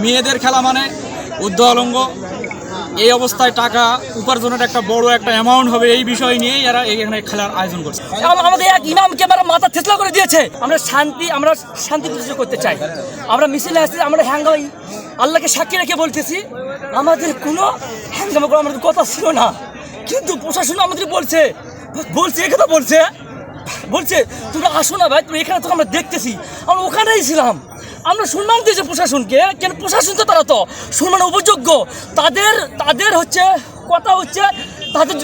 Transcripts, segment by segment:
মেয়েদের খেলা মানে উর্ধ্বলঙ্গ, এই অবস্থায় টাকা উপার্জনের একটা বড় একটা অ্যামাউন্ট হবে, এই বিষয় নিয়েই এরা এখানে খেলার আয়োজন করছে। আমাদের এক ইমামকে আমরা মাথা থেতলা করে দিয়েছে। আমরা শান্তি প্রতিষ্ঠা করতে চাই। আমরা মিছিলে আসছি, আমরা হ্যাঙ্গাই আল্লাহকে সাক্ষী রেখে বলতেছি আমাদের কোনো হ্যাঙ্গামা করার আমাদের কথা ছিল না, কিন্তু প্রশাসন আমাদের বলছে একথা বলছে তোমরা আসো না ভাই, তুমি এখানে তো আমরা দেখতেছি, আমরা ওখানেই ছিলাম। আমরা সম্মান দিয়েছি প্রশাসনকে, কেন প্রশাসন তো তারা তো সম্মান উপযোগ্য, তাদের হচ্ছে কথা হচ্ছে তাদের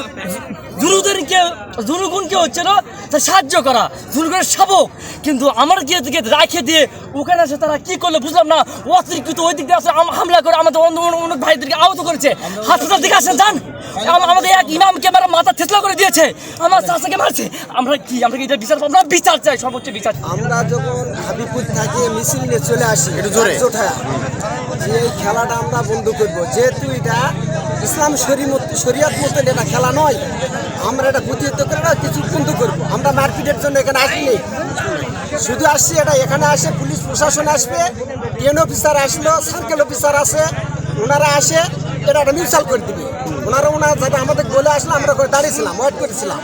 জনগণকে হচ্ছে না তা সাহায্য করা, জনগণের শাবক। কিন্তু আমার গিয়ে দিকে রাখে দিয়ে ওখানে আসে তারা কি করলো বুঝলাম না, অতিরিক্ত ওই দিক দিয়ে আসে হামলা করে আমাদের অন্য ভাইদেরকে আহত করেছে। হাসপাতাল দিকে আসেন যান, আমাদের এক ইমামকে আমরা মাথা থেতলা করে দিয়েছে, আমার চাচাকে মারছে। আমরা কি এটা বিচার চাই, সর্বোচ্চ বিচার। আমরা যখন হাবিবপুর থেকে মিছিল নিয়ে চলে আসি যে এই খেলাটা আমরা বন্ধ করবো, যেহেতু এটা ইসলাম শরিয়ত মতো এটা খেলা নয়, আমরা এটা প্রতিহত করে না কিছু বন্ধ করবো। আমরা মারপিটের জন্য এখানে আসিনি, শুধু আসছি এটা এখানে আসে পুলিশ প্রশাসন আসবে, টিএন অফিসার আসলো, সার্কেল অফিসার আছে, ওনারা আসে এটা একটা মিউচাল করে দিবে। ওনারা যাতে আমাদের বলে আসলে আমরা ওখানে দাঁড়িয়েছিলাম, ওয়েট করেছিলাম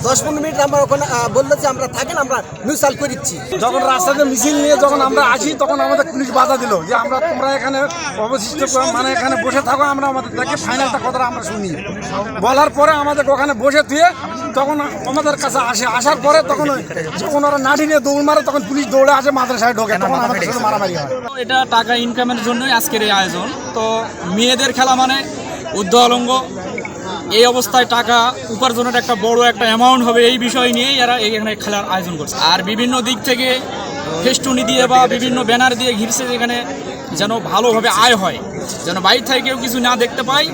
10-15 মিনিট। আমরা ওখানে বললো যে আমরা থাকেন, আমরা মিউচাল করে দিচ্ছি। যখন রাস্তাতে মিছিল নিয়ে যখন আমরা আসি তখন আমাদের পুলিশ বাধা দিল যে তোমরা এখানে অবশিষ্ট মানে এখানে বসে থাকো, আমরা আমাদের দেখে ফাইনালটা কথাটা আমরা শুনি। বলার পরে আমাদের ওখানে বসে থুয়ে তখন আমাদের কাছে আসার পরে তখন যখন ওরা নাঠি নিয়ে দৌড় মারে তখন পুলিশ দৌড়ে আসে, মাদ্রাসায় ঢোকে, তখন আমাদের সাথে মারামারি হয়। এটা টাকা ইনকামের জন্যই আজকের এই আয়োজন। তো মেয়েদের খেলা মানে উর্ধ্বলঙ্গ, এই অবস্থায় টাকা উপার্জনের একটা বড় একটা অ্যামাউন্ট হবে, এই বিষয় নিয়েই এরা এখানে খেলার আয়োজন করছে। আর বিভিন্ন দিক থেকে ফেস্টুনি দিয়ে বা বিভিন্ন ব্যানার দিয়ে ঘিরছে, যেখানে যেন ভালোভাবে আয় হয়, যেন বাইরে থেকে কেউ কিছু না দেখতে পায়।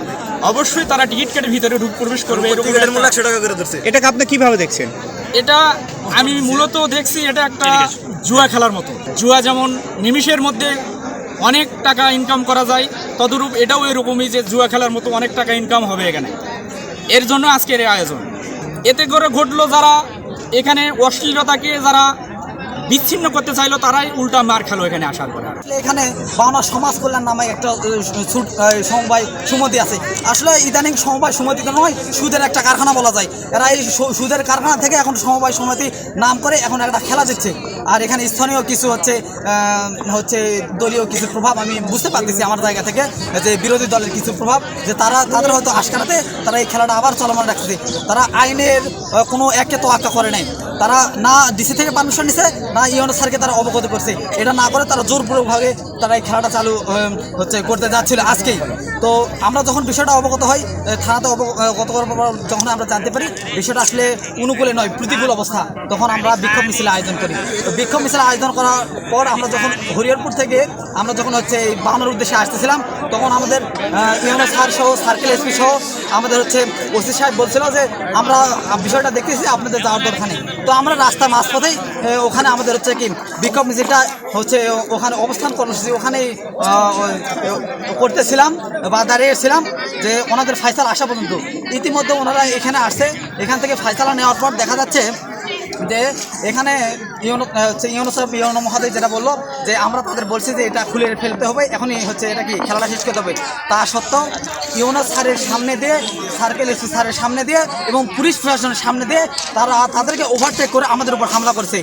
অবশ্যই তারা টিকিট কেটে ভিতরে প্রবেশ করবে। এটাকে আপনি কিভাবে দেখছেন? এটা আমি মূলত দেখছি এটা একটা জুয়া খেলার মতো। জুয়া যেমন নিমিষের মধ্যে অনেক টাকা ইনকাম করা যায়, তদরূপ এটাও এরকমই যে জুয়া খেলার মতো অনেক টাকা ইনকাম হবে এখানে। এর জন্য আজকের এই আয়োজন। এতে করে ঘটলো যারা এখানে অশ্লীলতাকে যারা বিচ্ছিন্ন করতে চাইলো, তারাই উল্টা মার খেলো এখানে আসার পরে। এখানে বাংলা সমাজ কল্যাণ নামে একটা সমবায় সমিতি আছে। আসলে ইদানিং সমবায় সমিতি নয়, সুদের একটা কারখানা বলা যায়। এরা এই সুদের কারখানা থেকে এখন সমবায় সমিতি নাম করে এখন একটা খেলা দিচ্ছে। আর এখানে স্থানীয় কিছু হচ্ছে দলীয় কিছু প্রভাব আমি বুঝতে পারতেছি আমার জায়গা থেকে, যে বিরোধী দলের কিছু প্রভাব, যে তাদের হয়তো আশকারাতে তারা এই খেলাটা আবার চলমান রাখছে। তারা আইনের কোনো একে তো আঁকা করে নাই, তারা না ডিসি থেকে পারমিশন নিছে, না ইউনো স্যারকে তারা অবগত করছে। এটা না করে তারা জোরপূর্বকভাবে তারা এই খেলাটা চালু করতে যাচ্ছিল আজকেই। তো আমরা যখন বিষয়টা অবগত হই, থানাতে অবগত করার পর যখন আমরা জানতে পারি বিষয়টা আসলে অনুকূলে নয়, প্রতিকূল অবস্থা, তখন আমরা বিক্ষোভ মিছিল আয়োজন করি। তো বিক্ষোভ মিছিল আয়োজন করার পর আমরা যখন হরিহরপুর থেকে আমরা যখন বাহানোর উদ্দেশ্যে আসতেছিলাম, তখন আমাদের ইউনো স্যার সহ সার্কেল এসপি সহ আমাদের ওসি সাহেব বলছিল যে আমরা বিষয়টা দেখতেছি, আপনাদের যাওয়ার দরকার নেই। তো আমরা রাস্তার মাঝপথেই ওখানে আমাদের কি বিক্ষোভ মিছিলটা ওখানে অবস্থান কর্মসূচি ওখানেই করতেছিলাম বা দাঁড়িয়েছিলাম যে ওনাদের ফায়সালা আসা পর্যন্ত। ইতিমধ্যে ওনারা এখানে আসছে, এখান থেকে ফায়সালা নেওয়ার পর দেখা যাচ্ছে যে এখানে ইউনো মহাদেব যেটা বললো যে আমরা তাদের বলছি যে এটা খুলে ফেলতে হবে, এখনই এটা কি খেলাটা শেষ করতে হবে। তা সত্ত্বেও ইউনো স্যারের সামনে দিয়ে, সার্কেল এসি স্যারের সামনে দিয়ে এবং পুলিশ প্রশাসনের সামনে দিয়ে তাদেরকে ওভারটেক করে আমাদের উপর হামলা করছে।